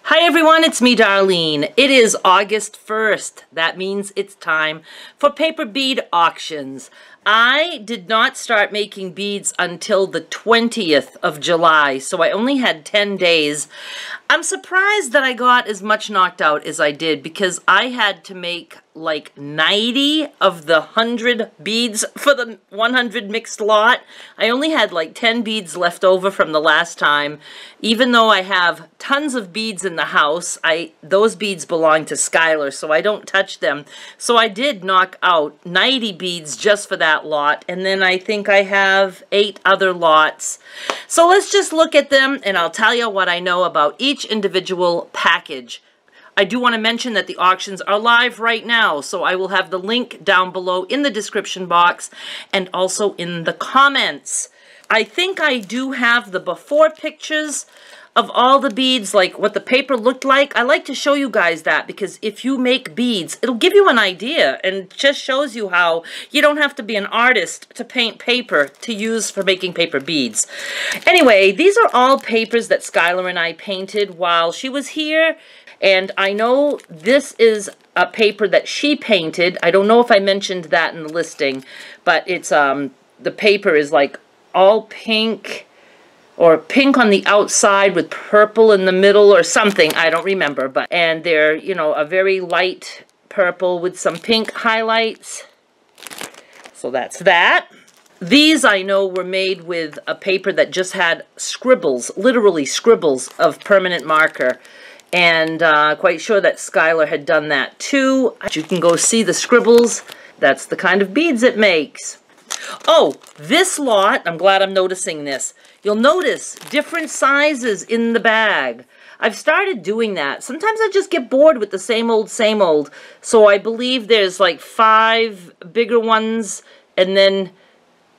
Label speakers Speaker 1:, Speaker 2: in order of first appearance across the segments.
Speaker 1: Hi everyone, it's me Darlene. It is August 1st. That means it's time for paper bead auctions. I did not start making beads until the 20th of July, so I only had 10 days. I'm surprised that I got as much knocked out as I did because I had to make like 90 of the 100 beads for the 100 mixed lot. I only had like 10 beads left over from the last time. Even though I have tons of beads in the house, those beads belong to Skylar, so I don't touch them. So I did knock out 90 beads just for that lot, and then I think I have 8 other lots. So let's just look at them, and I'll tell you what I know about each individual package. I do want to mention that the auctions are live right now, so I will have the link down below in the description box and also in the comments. I think I do have the before pictures of all the beads, like what the paper looked like. I like to show you guys that because if you make beads, it'll give you an idea and just shows you how you don't have to be an artist to paint paper to use for making paper beads. Anyway, these are all papers that Skylar and I painted while she was here. And I know this is a paper that she painted. I don't know if I mentioned that in the listing, but it's the paper is like all pink, or pink on the outside with purple in the middle or something. I don't remember, and they're, you know, a very light purple with some pink highlights. So that's that. These I know were made with a paper that just had scribbles, literally scribbles of permanent marker. And quite sure that Skylar had done that too. You can go see the scribbles. That's the kind of beads it makes. Oh, this lot, I'm glad I'm noticing this. You'll notice different sizes in the bag. I've started doing that. Sometimes I just get bored with the same old, same old. So I believe there's like 5 bigger ones and then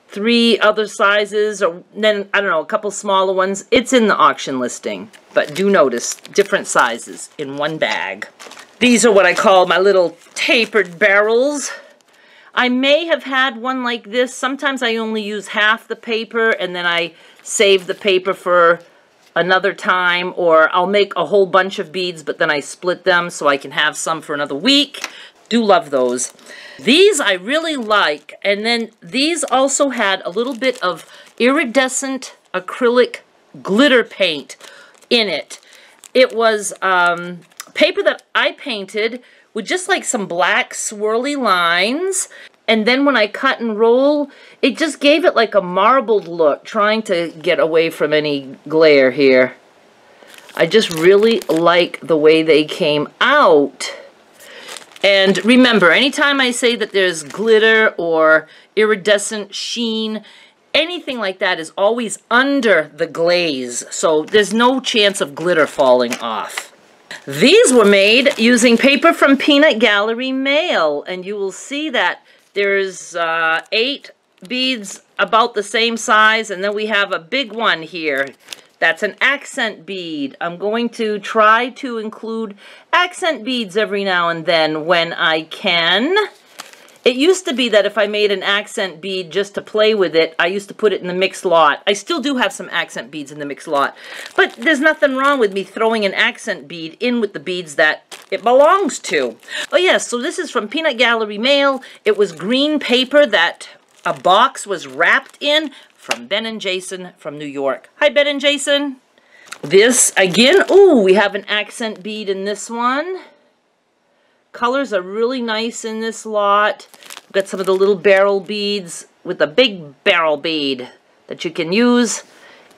Speaker 1: 3 other sizes, or then, I don't know, a couple smaller ones. It's in the auction listing, but do notice different sizes in one bag. These are what I call my little tapered barrels. I may have had one like this. Sometimes I only use half the paper and then I save the paper for another time, or I'll make a whole bunch of beads but then I split them so I can have some for another week. Do love those. These I really like, and then these also had a little bit of iridescent acrylic glitter paint in it. It was paper that I painted with just like some black swirly lines, and then when I cut and roll, it just gave it like a marbled look, trying to get away from any glare here. I just really like the way they came out. And remember, anytime I say that there's glitter or iridescent sheen, anything like that is always under the glaze, so there's no chance of glitter falling off. These were made using paper from Peanut Gallery Mail, and you will see that there's 8 beads about the same size, and then we have a big one here. That's an accent bead. I'm going to try to include accent beads every now and then when I can. It used to be that if I made an accent bead just to play with it, I used to put it in the mixed lot. I still do have some accent beads in the mixed lot, but there's nothing wrong with me throwing an accent bead in with the beads that it belongs to. Oh yes, so this is from Peanut Gallery Mail. It was green paper that a box was wrapped in, from Ben and Jason from New York. Hi, Ben and Jason. This, again, ooh, we have an accent bead in this one. Colors are really nice in this lot. We've got some of the little barrel beads with a big barrel bead that you can use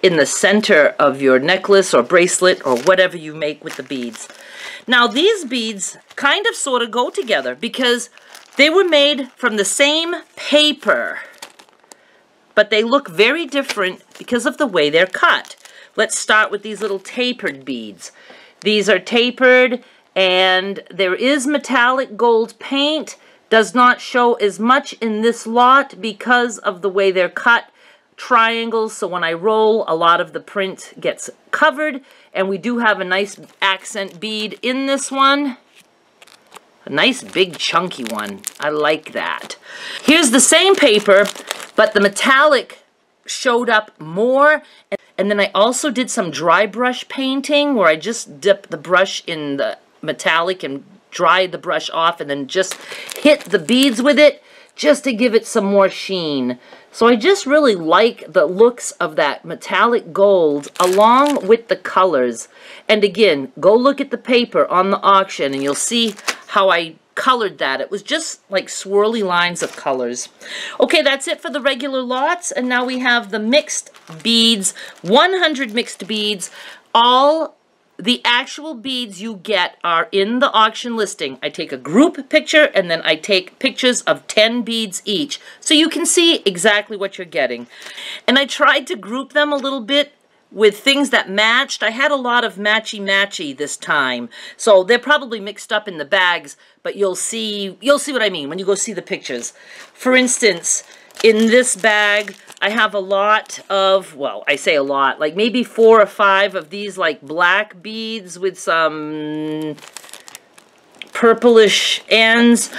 Speaker 1: in the center of your necklace or bracelet or whatever you make with the beads. Now, these beads kind of sort of go together because they were made from the same paper, but they look very different because of the way they're cut. Let's start with these little tapered beads. These are tapered, and there is metallic gold paint. Does not show as much in this lot because of the way they're cut. Triangles, so when I roll, a lot of the print gets covered, and we do have a nice accent bead in this one. A nice big chunky one. I like that. Here's the same paper, but the metallic showed up more, And then I also did some dry brush painting where I just dipped the brush in the metallic and dried the brush off and then just hit the beads with it just to give it some more sheen. So I just really like the looks of that metallic gold along with the colors. And again, go look at the paper on the auction and you'll see how I colored that. It was just like swirly lines of colors. Okay, that's it for the regular lots. And now we have the mixed beads, 100 mixed beads. All the actual beads you get are in the auction listing. I take a group picture and then I take pictures of 10 beads each so you can see exactly what you're getting. And I tried to group them a little bit with things that matched. I had a lot of matchy-matchy this time. So they're probably mixed up in the bags, but you'll see what I mean when you go see the pictures. For instance, in this bag, I have a lot of, well, I say a lot, like maybe 4 or 5 of these like black beads with some purplish ends.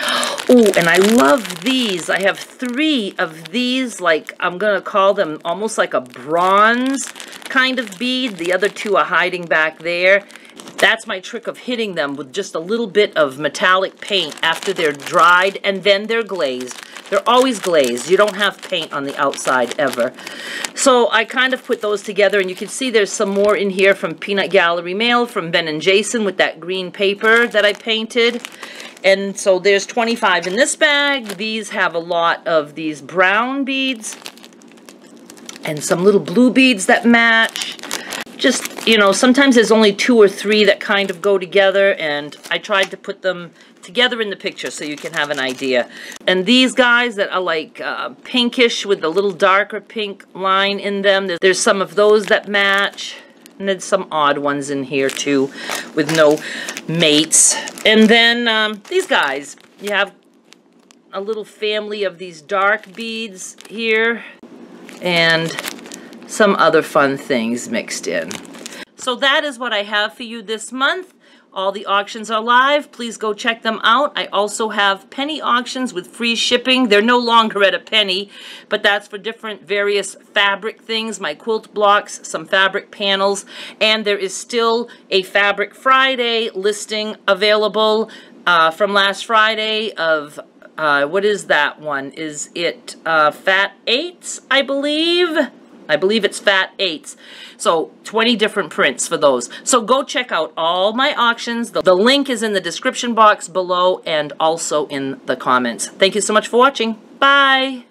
Speaker 1: Oh, and I love these. I have 3 of these, like I'm going to call them almost like a bronze kind of bead. The other 2 are hiding back there. That's my trick of hitting them with just a little bit of metallic paint after they're dried and then they're glazed. They're always glazed. You don't have paint on the outside ever. So I kind of put those together, and you can see there's some more in here from Peanut Gallery Mail from Ben and Jason with that green paper that I painted. And so there's 25 in this bag. These have a lot of these brown beads and some little blue beads that match. Just, you know, sometimes there's only 2 or 3 that kind of go together, and I tried to put them together in the picture so you can have an idea. And these guys that are like pinkish with a little darker pink line in them, there's some of those that match. And there's some odd ones in here too with no mates. And then these guys, you have a little family of these dark beads here and some other fun things mixed in. So that is what I have for you this month. All the auctions are live. Please go check them out. I also have penny auctions with free shipping. They're no longer at a penny, but that's for different various fabric things, my quilt blocks, some fabric panels, and there is still a Fabric Friday listing available from last Friday of, what is that one? Is it Fat 8s, I believe? I believe it's Fat 8s. So 20 different prints for those. So go check out all my auctions. The link is in the description box below and also in the comments. Thank you so much for watching. Bye.